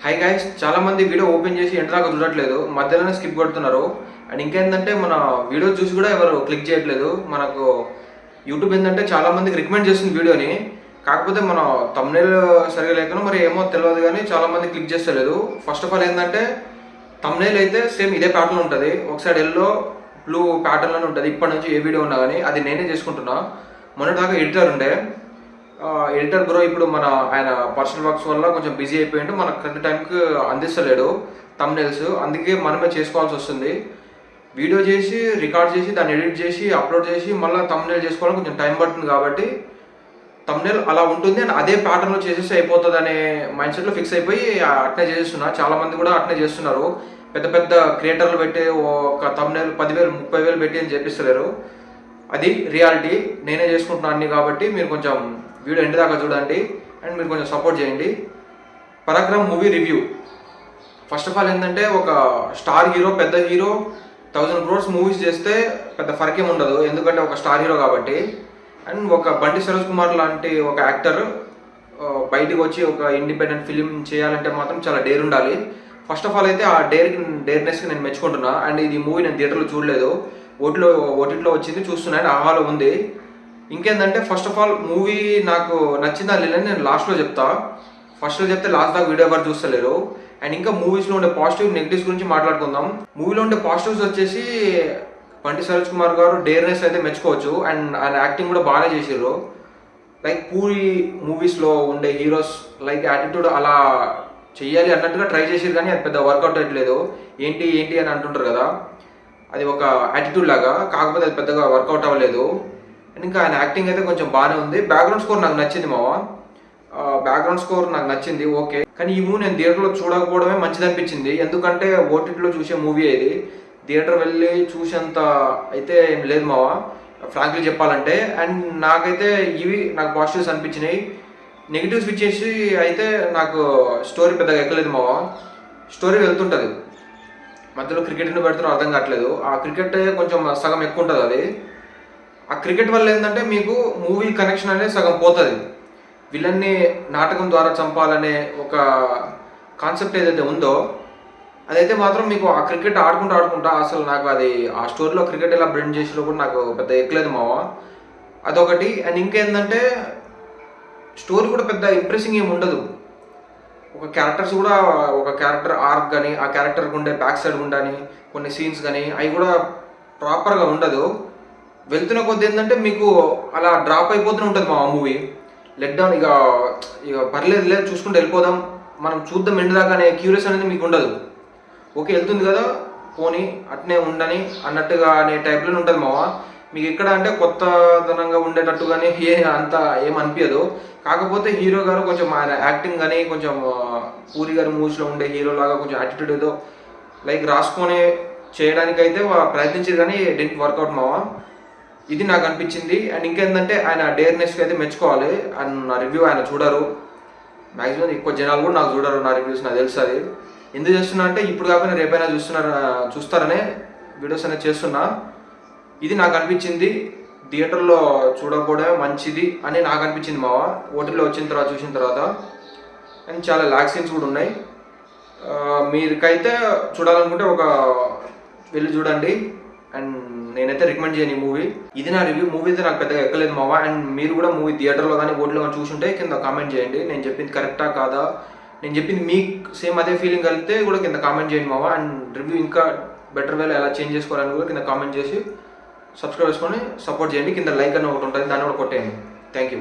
Hi guys, చాలా మంది video open చేసి ఎండ్ దాకా చూడట్లేదు, మధ్యలోనే స్కిప్ కొడుతున్నారు. అండ్ ఇంకేంటంటే మన వీడియో చూసి కూడా ఎవరు క్లిక్ చేయట్లేదు. మనకు యూట్యూబ్ ఏంటంటే చాలా మందికి రికమెండ్ చేస్తుంది వీడియోని, కాకపోతే మన తమ్నెయిల్ సరిగా లేకుండా మరి ఏమో తెలియదు, కానీ చాలా మంది క్లిక్ చేస్తలేదు. ఫస్ట్ ఆఫ్ ఆల్ ఏంటంటే తమ్నెయిల్ అయితే సేమ్ ఇదే ప్యాటర్న్ ఉంటుంది, ఒక సైడ్ ఎల్లో బ్లూ ప్యాటర్న్లోనే ఉంటుంది. ఇప్పటి నుంచి ఏ వీడియో ఉన్నా కానీ అది నేనే చేసుకుంటున్నా. మొన్నటిదాకా ఎడిటర్ ఉండే, ఎడిటర్ బ్రో ఇప్పుడు ఆయన పర్సనల్ వర్క్స్ వల్ల కొంచెం బిజీ అయిపోయిండు, మనకు కరెక్ట్ టైంకి అందిస్తలేడు తమ్నెయిల్స్. అందుకే మనమే చేసుకోవాల్సి వస్తుంది. వీడియో చేసి రికార్డ్ చేసి దాన్ని ఎడిట్ చేసి అప్లోడ్ చేసి మళ్ళీ తమ్నెయిల్ చేసుకోవడం కొంచెం టైం పడుతుంది. కాబట్టి తమ్నెయిల్ అలా ఉంటుంది అండ్ అదే ప్యాటర్న్లో చేసేస్తే అయిపోతుంది అనే మైండ్ సెట్లో ఫిక్స్ అయిపోయి అట్నే చేస్తున్నా. చాలామంది కూడా అట్నే చేస్తున్నారు. పెద్ద పెద్ద క్రియేటర్లు పెట్టి ఒక తమ్నెయిల్ 10,000 30,000 పెట్టి అని చేపిస్తలేరు. అది రియాలిటీ. నేనే చేసుకుంటున్నాను అన్ని. కాబట్టి మీరు కొంచెం వీడియో ఎండ్ దాకా చూడండి అండ్ మీరు కొంచెం సపోర్ట్ చేయండి. Parakram movie review. First of all ఏంటంటే ఒక స్టార్ హీరో, పెద్ద హీరో 1000 crores మూవీస్ చేస్తే పెద్ద ఫరకేం ఉండదు, ఎందుకంటే ఒక స్టార్ హీరో కాబట్టి. అండ్ ఒక బండి సరోజ్ కుమార్ లాంటి ఒక యాక్టర్ బయటకు వచ్చి ఒక ఇండిపెండెంట్ ఫిలిం చేయాలంటే మాత్రం చాలా డేర్ ఉండాలి. ఫస్ట్ ఆఫ్ ఆల్ అయితే ఆ డేర్నెస్కి నేను మెచ్చుకుంటున్నా. అండ్ ఇది మూవీ నేను థియేటర్లో చూడలేదు, ఓటీటీలో వచ్చింది, చూస్తున్నా అండ్ ఆహాలో ఉంది. ఇంకేంటంటే ఫస్ట్ ఆఫ్ ఆల్ మూవీ నాకు నచ్చిందా లేదని నేను లాస్ట్లో చెప్తా. ఫస్ట్లో చెప్తే లాస్ట్ దాకా వీడియో ఎవరు చూస్తలేరు. అండ్ ఇంకా మూవీస్లో ఉండే పాజిటివ్ నెగిటివ్స్ గురించి మాట్లాడుకుందాం. మూవీలో ఉండే పాజిటివ్స్ వచ్చేసి బండి సరోజ్ కుమార్ గారు డేర్నెస్ అయితే మెచ్చుకోవచ్చు. అండ్ ఆయన యాక్టింగ్ కూడా బాగానే చేసారు. లైక్ పూరి మూవీస్లో ఉండే హీరోస్ లైక్ యాటిట్యూడ్ అలా చెయ్యాలి అన్నట్టుగా ట్రై చేసారు, కానీ అది పెద్ద వర్కౌట్ అవ్వట్లేదు. ఏంటి ఏంటి అని అంటుంటారు కదా, అది ఒక యాటిట్యూడ్ లాగా, కాకపోతే అది పెద్దగా వర్కౌట్ అవ్వలేదు. అండ్ ఇంకా ఆయన యాక్టింగ్ అయితే కొంచెం బాగానే ఉంది. బ్యాక్గ్రౌండ్ స్కోర్ నాకు నచ్చింది మావా, బ్యాక్గ్రౌండ్ స్కోర్ నాకు నచ్చింది, ఓకే. కానీ ఈ మూవీ నేను థియేటర్లో చూడకపోవడమే మంచిది అనిపించింది. ఎందుకంటే ఓటీటీలో చూసే మూవీ ఇది, థియేటర్ వెళ్ళి చూసేంత అయితే ఏం లేదు మావా, ఫ్రాంక్లీ చెప్పాలంటే. అండ్ నాకైతే ఇవి నాకు పాజిటివ్స్ అనిపించినాయి. నెగిటివ్స్ ఇచ్చేసి అయితే నాకు స్టోరీ పెద్దగా ఎక్కలేదు మావా. స్టోరీ వెళ్తుంటుంది, మధ్యలో క్రికెట్ని పెడుతున్నా అర్థం కావట్లేదు. ఆ క్రికెట్ కొంచెం సగం ఎక్కువ ఉంటుంది. అది ఆ క్రికెట్ వల్ల ఏంటంటే మీకు మూవీ కనెక్షన్ అనేది సగం పోతుంది. విలన్ని నాటకం ద్వారా చంపాలనే ఒక కాన్సెప్ట్ ఏదైతే ఉందో అదైతే మాత్రం మీకు ఆ క్రికెట్ ఆడుకుంటా అసలు నాకు అది ఆ స్టోరీలో క్రికెట్ ఎలా బ్లెండ్ చేసినా కూడా నాకు పెద్ద ఎక్కలేదు మావా, అదొకటి. అండ్ ఇంకేంటంటే స్టోరీ కూడా పెద్ద ఇంప్రెసింగ్ ఏమి ఉండదు. ఒక క్యారెక్టర్స్ కూడా ఒక క్యారెక్టర్ ఆర్క్ కానీ ఆ క్యారెక్టర్కి ఉండే బ్యాక్ సైడ్ ఉండని కొన్ని సీన్స్ కానీ అవి కూడా ప్రాపర్గా ఉండదు. వెళ్తున్న కొద్ది ఏంటంటే మీకు అలా డ్రాప్ అయిపోతూనే ఉంటుంది మా మూవీ. లెట్ డౌన్ ఇక పర్లేదు లేదు చూసుకుంటూ వెళ్ళిపోదాం, మనం చూద్దాం ఎండ్ దాకా అనే క్యూరియస్ అనేది మీకు ఉండదు. ఓకే వెళ్తుంది కదా పోనీ అట్నే ఉండని అన్నట్టుగా అనే టైప్లోనే ఉంటుంది మావా. మీకు ఎక్కడ అంటే కొత్తదనంగా ఉండేటట్టు కానీ అంత ఏమనిపించదు. కాకపోతే హీరో గారు కొంచెం ఆయన యాక్టింగ్ కానీ కొంచెం పూరి గారి మూవీస్లో ఉండే హీరో లాగా కొంచెం యాటిట్యూడ్ ఏదో లైక్ రాసుకొని చేయడానికైతే ప్రయత్నించారు, కానీ డెంట్ వర్కౌట్ మావా. ఇది నాకు అనిపించింది. అండ్ ఇంకేంటంటే ఆయన డేర్నెస్కి అయితే మెచ్చుకోవాలి. అండ్ నా రివ్యూ ఆయన చూడరు, మ్యాక్సిమం ఎక్కువ జనాలు కూడా నాకు చూడరు నా రివ్యూస్, నాకు తెలుసు. అది ఎందుకు చేస్తున్నా అంటే ఇప్పుడు కాకపోయినా రేపైనా చూస్తారనే వీడియోస్ అనేది చేస్తున్నా. ఇది నాకు అనిపించింది. థియేటర్లో చూడకపోవడమే మంచిది అని నాకు అనిపించింది మావా, ఓటీటీలో చూసిన తర్వాత. అండ్ చాలా లాగ్ సీన్స్ కూడా ఉన్నాయి. మీరుకైతే చూడాలనుకుంటే వెళ్ళి చూడండి. అండ్ నేనైతే రికమెండ్ చేయను ఈ మూవీ. ఇది నా రివ్యూ. మూవీ అయితే నాకు పెద్దగా ఎక్కలేదు మావా. అండ్ మీరు కూడా మూవీ థియేటర్లో కానీ ఓటీలో కానీ చూసుంటే కింద కామెంట్ చేయండి, నేను చెప్పింది కరెక్టా కాదా, నేను చెప్పింది మీకు సేమ్ అదే ఫీలింగ్ కలిగితే కూడా కింద కామెంట్ చేయండి మావా. అండ్ రివ్యూ ఇంకా బెటర్ వేలో ఎలా చేంజ్ చేసుకోవాలని కూడా కింద కామెంట్ చేసి సబ్స్క్రైబ్ చేసుకొని సపోర్ట్ చేయండి. కింద లైక్ అని ఒకటి ఉంటుంది, దాన్ని కూడా కొట్టేయండి. Thank you.